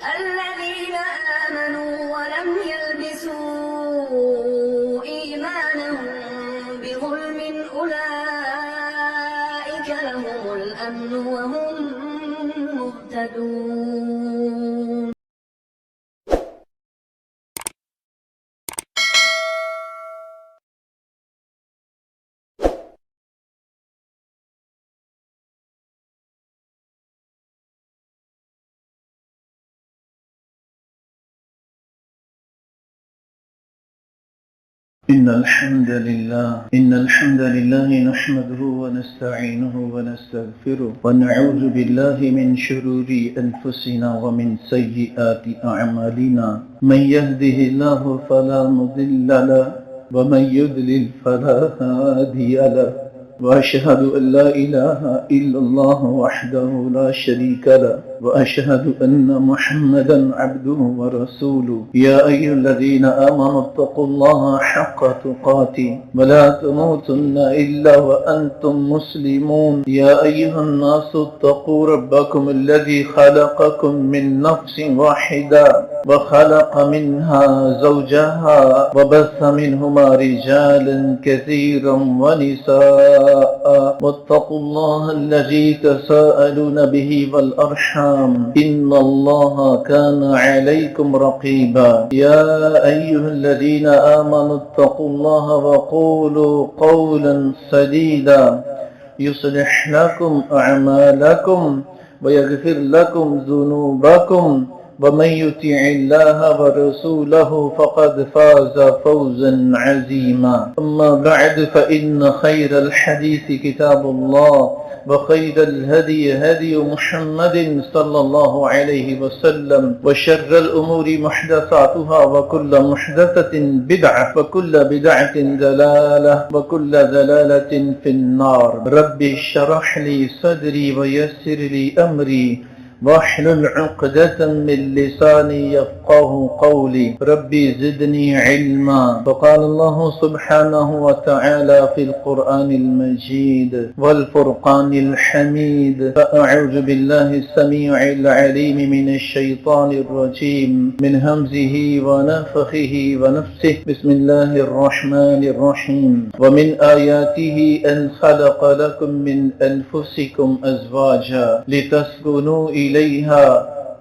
الذين آمنوا ولم يلبسوا إيمانهم بظلم أولئك لهم الأمن وهم مهتدون. إن الحمد لله نحمده ونستعينه ونستغفره ونعوذ بالله من شرور أنفسنا ومن سيئات أعمالنا من يهده الله فلا مضل له ومن يضلل فلا هادي له وأشهد أن لا إله إلا الله وحده لا شريك له وأشهد أن محمدا عبده ورسوله. يا أيها الذين آمنوا اتقوا الله حق تقاته ولا تموتن إلا وأنتم مسلمون. يا أيها الناس اتقوا ربكم الذي خلقكم من نفس واحدة وخلق منها زوجها وبث منهما رجالا كثيرا ونساء واتقوا الله الذي تساءلون به والأرحام إن الله كان عليكم رقيبا. يا أيها الذين آمنوا اتقوا الله وقولوا قولا سديدا يصلح لكم أعمالكم ويغفر لكم ذنوبكم ومن يطع الله ورسوله فقد فاز فوزا عظيما. أما بعد فإن خير الحديث كتاب الله وخير الهدي هدي محمد صلى الله عليه وسلم وشر الأمور محدثاتها وكل محدثة بدعة وكل بدعة ضلالة وكل ضلالة في النار. رب اشرح لي صدري ويسر لي أمري واحلل عقدة من لساني يفقه قولي. ربي زدني علما. فقال الله سبحانه وتعالى في القرآن المجيد والفرقان الحميد: فأعوذ بالله السميع العليم من الشيطان الرجيم من همزه ونفخه ونفسه. بسم الله الرحمن الرحيم. ومن آياته أن خلق لكم من أنفسكم أزواجا لتسكنوا إليها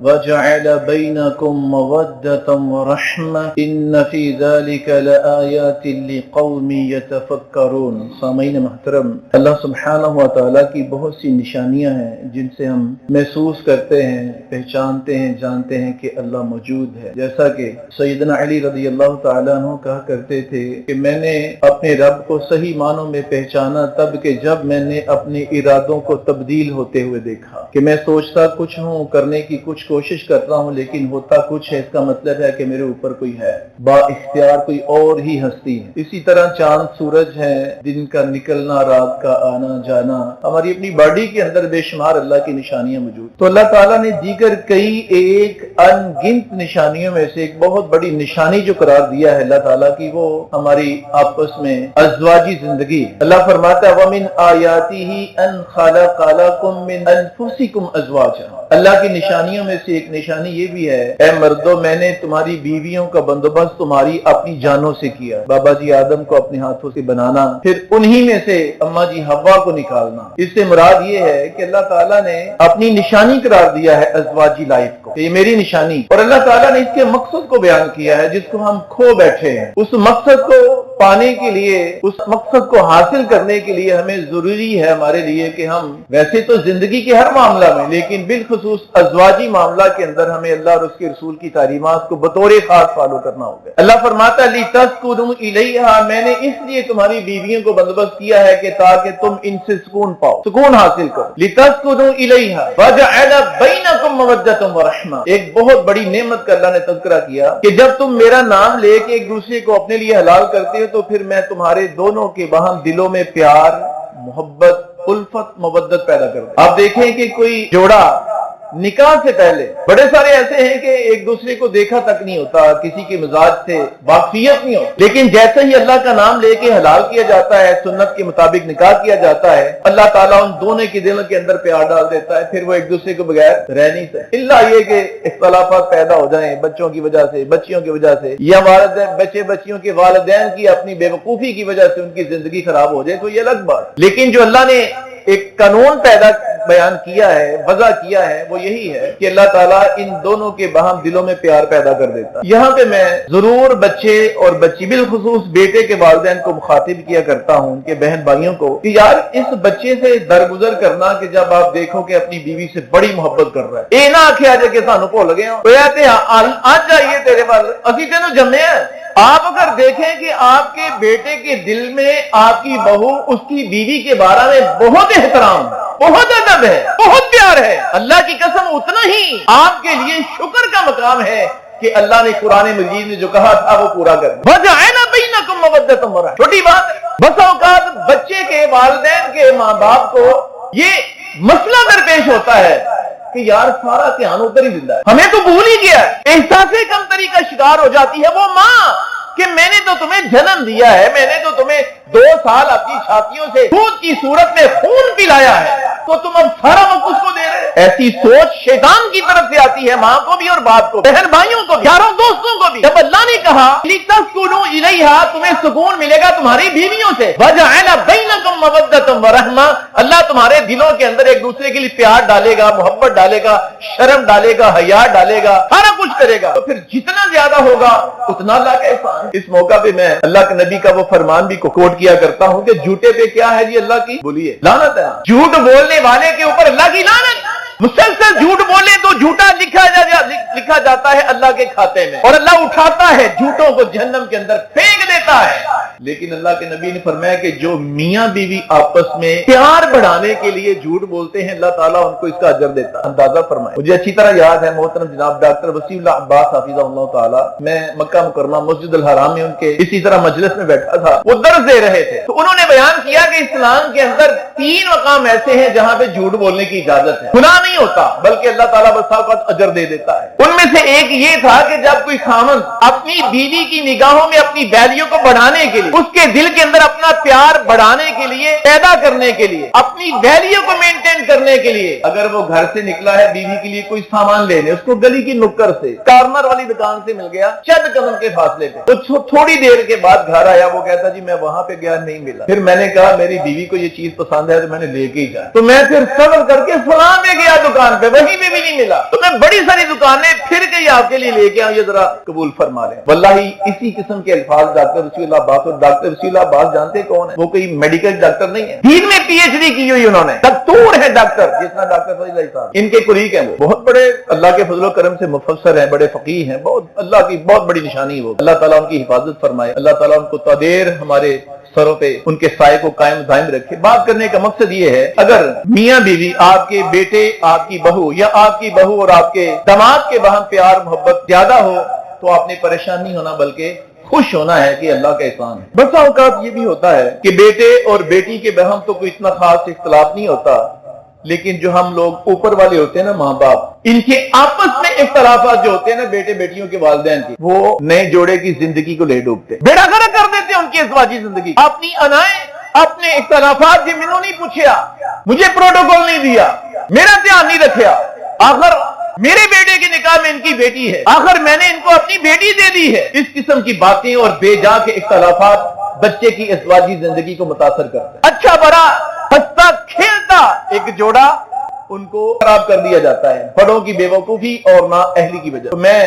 وجعل بينكم مودة ورحمة إن في ذلك لآيات لقوم يتفكرون. سامعین محترم، اللہ سبحانہ و تعالیٰ کی بہت سی نشانیاں ہیں جن سے ہم محسوس کرتے ہیں، پہچانتے ہیں، جانتے ہیں کہ اللہ موجود ہے. جیسا کہ سیدنا علی رضی اللہ تعالیٰ عنہ کہا کرتے تھے کہ میں نے اپنے رب کو صحیح معنوں میں پہچانا تب کہ جب میں نے اپنے ارادوں کو تبدیل ہوتے ہوئے دیکھا کہ میں سوچتا کچھ ہوں، کرنے کی کچھ کوشش کرتا ہوں، لیکن ہوتا کچھ ہے. اس کا مطلب ہے کہ میرے اوپر کوئی ہے، با اختیار کوئی اور ہی ہستی ہے. اسی طرح چاند سورج ہے، دن کا نکلنا، رات کا آنا جانا، ہماری اپنی باڈی کے اندر بے شمار اللہ کی نشانیاں موجود. تو اللہ تعالیٰ نے دیگر کئی ایک ان گنت نشانیوں میں سے ایک بہت بڑی نشانی جو قرار دیا ہے اللہ تعالیٰ کی، وہ ہماری آپس میں ازواجی زندگی. اللہ فرماتا ہے: وَمِنْ آيَاتِهِ أَنْ خَلَقَ لَكُم مِّنْ أَنفُسِكُمْ أَزْوَاجًا. اللہ کی نشانیوں میں سے ایک نشانی یہ بھی ہے، اے مردوں، میں نے تمہاری بیویوں کا بندوبست تمہاری اپنی جانوں سے کیا. بابا جی آدم کو اپنے ہاتھوں سے بنانا، پھر انہی میں سے اماں جی حوا کو نکالنا. اس سے مراد یہ ہے کہ اللہ تعالیٰ نے اپنی نشانی قرار دیا ہے ازواجی لائف کو، یہ میری نشانی. اور اللہ تعالیٰ نے اس کے مقصد کو بیان کیا ہے جس کو ہم کھو بیٹھے ہیں. اس مقصد کو پانے کے لیے، اس مقصد کو حاصل کرنے کے لیے ہمیں ضروری ہے ہمارے لیے کہ ہم ویسے تو زندگی کے ہر معاملہ میں، لیکن بالخصوص ازواجی معاملہ کے اندر ہمیں اللہ اور اس کے رسول کی تعلیمات کو بطور خاص فالو کرنا ہوگا. اللہ فرماتا ہے: لِتَسْكُنُوا إِلَيْهَا. میں نے اس لیے تمہاری بیویوں کو بندوبست کیا ہے کہ تاکہ تم ان سے سکون پاؤ، سکون حاصل کرو. لِتَسْكُنُوا إِلَيْهَا وَجَعَلَ بَيْنَكُمْ مَوَدَّةً وَرَحْمَةً. ایک بہت بڑی نعمت کا اللہ نے تذکرہ کیا کہ جب تم میرا نام لے کے ایک دوسرے کو اپنے لیے حلال کرتے ہو تو پھر میں تمہارے دونوں کے باہم دلوں میں پیار، محبت، الفت، مودت پیدا کر دے. آپ دیکھیں کہ کوئی جوڑا نکاح سے پہلے بڑے سارے ایسے ہیں کہ ایک دوسرے کو دیکھا تک نہیں ہوتا، کسی کے مزاج سے واقفیت نہیں ہوتی، لیکن جیسے ہی اللہ کا نام لے کے حلال کیا جاتا ہے، سنت کے مطابق نکاح کیا جاتا ہے، اللہ تعالیٰ ان دونوں کے دلوں کے اندر پیار ڈال دیتا ہے، پھر وہ ایک دوسرے کو بغیر رہ نہیں سکتے، الا یہ کہ اختلافات پیدا ہو جائیں بچوں کی وجہ سے، بچیوں کی وجہ سے، یا بچیوں کے والدین کی اپنی بے وقوفی کی وجہ سے ان کی زندگی خراب ہو جائے تو یہ الگ بات، لیکن جو اللہ نے ایک قانون بیان کیا ہے، وضع کیا ہے، وہ یہی ہے کہ اللہ تعالیٰ ان دونوں کے باہم دلوں میں پیار پیدا کر دیتا ہے۔ یہاں پہ میں ضرور بچے اور بچی، بالخصوص بیٹے کے والدین کو مخاطب کیا کرتا ہوں، ان کے بہن بھائیوں کو، کہ یار اس بچے سے درگزر کرنا کہ جب آپ دیکھو کہ اپنی بیوی سے بڑی محبت کر رہا ہے، اے نہ آکھیا جائے کہ سانو بھول گئے ہوں، کہتے ہیں آج جائیے تیرے پاس اسی تینوں جمے ہیں۔ آپ اگر دیکھیں کہ آپ کے بیٹے کے دل میں آپ کی بہو اس کی بیوی کے بارے میں بہت احترام، بہت ادب ہے، بہت پیار ہے، اللہ کی قسم اتنا ہی آپ کے لیے شکر کا مقام ہے کہ اللہ نے قرآن مجید میں جو کہا تھا وہ پورا کر دیا۔ وَجَعَلَ بَيْنَكُمْ مَوَدَّةً وَرَحْمَةً، چھوٹی بات ہے، بس اوقات بچے کے والدین کے ماں باپ کو یہ مسئلہ درپیش ہوتا ہے کہ یار سارا دھیان ادھر ہی دیتا ہے، ہمیں تو بھول ہی گیا ہے، احساس کمتری کا شکار ہو جاتی ہے وہ ماں کہ میں نے تو تمہیں جنم دیا ہے، میں نے تو تمہیں 2 سال اپنی چھاتیوں سے دودھ کی صورت میں خون پلایا ہے، تو تم اب سارا وقت اس کو دے رہے۔ ایسی سوچ شیطان کی طرف سے آتی ہے، ماں کو بھی اور باپ کو، بہن بھائیوں کو بھی، یاروں دوستوں کو بھی۔ جب اللہ نے کہا لِتَسْكُنُوا إِلَيْهَا، تمہیں سکون ملے گا تمہاری بیویوں سے، وَجَعَلَ بَيْنَكُمْ مَوَدَّةً وَرَحْمَةً، اللہ تمہارے دلوں کے اندر ایک دوسرے کے لیے پیار ڈالے گا، محبت ڈالے گا، شرم ڈالے گا، حیا ڈالے گا، سارا کچھ کرے گا، تو پھر جتنا زیادہ ہوگا اتنا اللہ کا احسان۔ اس موقع پہ میں اللہ کے نبی کا وہ فرمان بھی کوٹ کیا کرتا ہوں کہ جھوٹے پہ کیا ہے جی اللہ کی بولیے لعنت ہے، جھوٹ بولنے والے کے اوپر اللہ کی لعنت، مسلسل جھوٹ بولے تو جھوٹا لکھا جاتا ہے اللہ کے کھاتے میں، اور اللہ اٹھاتا ہے جھوٹوں کو جہنم کے اندر پھینک دیتا ہے۔ لیکن اللہ کے نبی نے فرمایا کہ جو میاں بیوی آپس میں پیار بڑھانے کے لیے جھوٹ بولتے ہیں اللہ تعالیٰ ان کو اس کا اجر دیتا ہے۔ اندازہ فرمائے، مجھے اچھی طرح یاد ہے محترم جناب ڈاکٹر وسیع اللہ عباس حافظہ اللہ تعالیٰ، میں مکہ مکرمہ مسجد الحرام میں ان کے اسی طرح مجلس میں بیٹھا تھا، وہ درس دے رہے تھے، تو انہوں نے بیان کیا کہ اسلام کے اندر 3 مقام ایسے ہیں جہاں پہ جھوٹ بولنے کی اجازت ہے، گناہ نہیں ہوتا بلکہ اللہ تعالیٰ بس اوقات اجر دے دیتا ہے۔ ان میں سے ایک یہ تھا کہ جب کوئی خامند اپنی بیوی کی نگاہوں میں اپنی ویلیو کو بڑھانے کے لیے، اس کے دل کے اندر اپنا پیار بڑھانے کے لیے، پیدا کرنے کے لیے، اپنی ویلیو کو مینٹین کرنے کے لیے، اگر وہ گھر سے نکلا ہے بیوی کے لیے کوئی سامان لینے، اس کو گلی کی نکڑ سے، کارنر والی دکان سے مل گیا چند قدم کے فاصلے پہ، تو تھوڑی دیر کے بعد گھر آیا، وہ کہتا جی میں وہاں پہ گیا نہیں ملا، پھر میں نے کہا میری بیوی کو یہ چیز پسند ہے تو میں نے لے کے ہی جایا، تو میں پھر صبر کر کے فلاں پہ گیا دکان پہ، وہیں پہ بھی نہیں ملا، تو میں بڑی ساری دکانیں پھر کے آپ کے لیے لے کے آؤں، یہ ذرا قبول فرما لیں۔ واللہ اسی قسم کے الفاظ ڈاکٹر رسول اللہ عباس، اور ڈاکٹر رسول اللہ عباس جانتے کون ہے؟ وہ کوئی میڈیکل ڈاکٹر نہیں ہے، دین میں پی ایچ ڈی کی ہوئی انہوں نے، دکتور ہے ڈاکٹر، جتنا ڈاکٹر فضل اللہ صاحب ان کے قریب ہیں، وہ بہت بڑے اللہ کے فضل و کرم سے مفسر ہیں، بڑے فقیہ ہیں، بہت اللہ کی بہت بڑی نشانی وہ، اللہ تعالیٰ ان کی حفاظت فرمائے، اللہ تعالیٰ ان کو تدیر ہمارے سروں پہ ان کے سائے کو قائم دائم رکھے۔ بات کرنے کا مقصد یہ ہے، اگر میاں بیوی، آپ کے بیٹے، آپ کی بہو، یا آپ کی بہو اور آپ کے داماد کے باہم پیار محبت زیادہ ہو تو آپ نے پریشان نہیں ہونا بلکہ خوش ہونا ہے کہ اللہ کا احسان ہے۔ بس اوقات یہ بھی ہوتا ہے کہ بیٹے اور بیٹی کے باہم تو کوئی اتنا خاص اختلاف نہیں ہوتا، لیکن جو ہم لوگ اوپر والے ہوتے ہیں نا ماں باپ، ان کے آپس میں اختلافات جو ہوتے ہیں نا بیٹے بیٹیوں کے والدین کے، وہ نئے جوڑے کی زندگی کو لے ڈوبتے، بیڑا گرک کر دیتے ہیں ان کی ازواجی زندگی۔ اپنی انائیں، اپنے اختلافات سے منو نہیں پوچھیا، مجھے پروٹوکول نہیں دیا، میرا دھیان نہیں رکھیا، آخر میرے بیٹے کے نکاح میں ان کی بیٹی ہے، آخر میں نے ان کو اپنی بیٹی دے دی ہے۔ اس قسم کی باتیں اور بے جا کے اختلافات بچے کی ازواجی زندگی کو متاثر کرتے ہیں۔ اچھا بڑا ہنستا کھیلتا ایک جوڑا ان کو خراب کر دیا جاتا ہے، بڑوں کی بے وقوفی اور نا اہلی کی وجہ۔ تو میں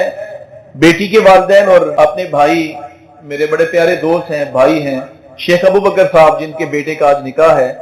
بیٹی کے والدین اور اپنے بھائی، میرے بڑے پیارے دوست ہیں، بھائی ہیں، شیخ ابو بکر صاحب جن کے بیٹے کا آج نکاح ہے،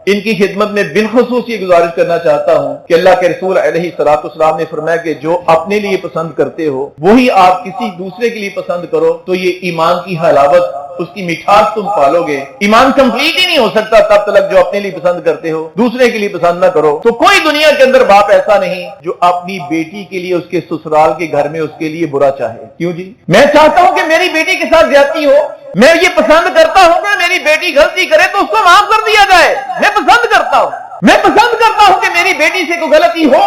ان کی خدمت میں بالخصوص یہ گزارش کرنا چاہتا ہوں کہ اللہ کے رسول علیہ الصلوۃ والسلام نے فرمایا کہ جو اپنے لیے پسند کرتے ہو وہی آپ کسی دوسرے کے لیے پسند کرو تو یہ ایمان کی حلاوت، اس کی مٹھاس تم پالو گے۔ ایمان کمپلیٹ ہی نہیں ہو سکتا تب تک جو اپنے لیے پسند کرتے ہو دوسرے کے لیے پسند نہ کرو۔ تو کوئی دنیا کے اندر باپ ایسا نہیں جو اپنی بیٹی کے لیے اس کے سسرال کے گھر میں اس کے لیے برا چاہے۔ کیوں جی؟ میں چاہتا ہوں کہ میری بیٹی کے ساتھ زیادتی ہو، میں یہ پسند کرتا ہوں کہ میری بیٹی غلطی کرے تو اس کو معاف کر دیا جائے، میں پسند کرتا ہوں کہ میری بیٹی سے کوئی غلطی ہو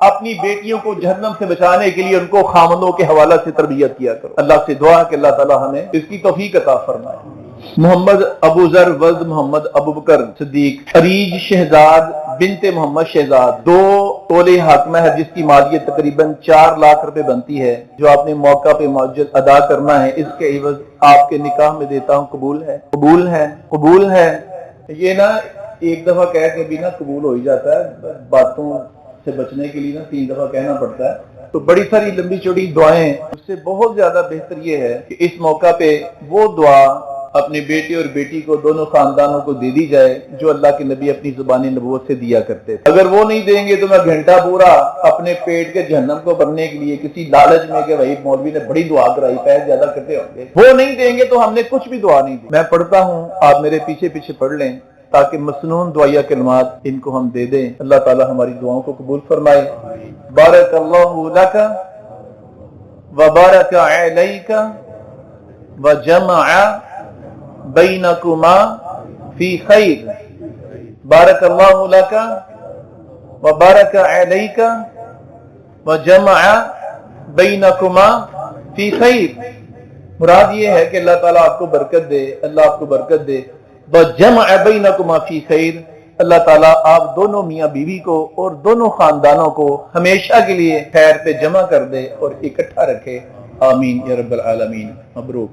اپنی بیٹیوں کو جہنم سے بچانے کے لیے ان کو خامندوں کے حوالہ سے تربیت کیا کرو۔ اللہ سے دعا کہ اللہ تعالی ہمیں اس کی توفیق عطا فرمائے۔ محمد ابو ذر ولد محمد ابو بکر صدیق عریج شہزاد بنت محمد شہزاد 2 تولے حاکمہ ہے، جس کی مالیت تقریباً 4 لاکھ روپے بنتی ہے، جو آپ نے موقع پہ معجزت ادا کرنا ہے، اس کے عوض آپ کے نکاح میں دیتا ہوں۔ قبول ہے؟ قبول ہے؟ قبول ہے؟ یہ نا ایک دفعہ کہہ کے بھی نا قبول ہو ہی جاتا ہے، باتوں سے بچنے کے لیے نا 3 دفعہ کہنا پڑتا ہے، تو بڑی ساری لمبی چوڑی دعائیں، اس سے بہت زیادہ بہتر یہ ہے کہ اس موقع پہ وہ دعا اپنے بیٹے اور بیٹی کو دونوں خاندانوں کو دے دی جائے جو اللہ کے نبی اپنی زبان نبوت سے دیا کرتے تھے۔ اگر وہ نہیں دیں گے تو میں گھنٹہ پورا اپنے پیٹ کے جہنم کو بھرنے کے لیے کسی لالچ میں کہ بھائی مولوی نے بڑی دعا کرائی، پیر زیادہ کرتے ہوں گے، وہ نہیں دیں گے تو ہم نے کچھ بھی دعا نہیں دی۔ میں پڑھتا ہوں، آپ میرے پیچھے پیچھے پڑھ لیں تاکہ مسنون دعائیہ کلمات ان کو ہم دے دیں۔ اللہ تعالی ہماری دعاؤں کو قبول فرمائے۔ بارک اللہ لک وبارک علیک وجمع بینکما فی خیر۔ بارک اللہ لک وبارک علیک وجمع بینکما فی خیر۔ مراد یہ ہے کہ اللہ تعالیٰ آپ کو برکت دے، اللہ آپ کو برکت دے۔ وجمع بینکما فی خیر، اللہ تعالیٰ آپ دونوں میاں بیوی کو اور دونوں خاندانوں کو ہمیشہ کے لیے خیر پہ جمع کر دے اور اکٹھا رکھے، آمین یا رب العالمین۔ مبروک۔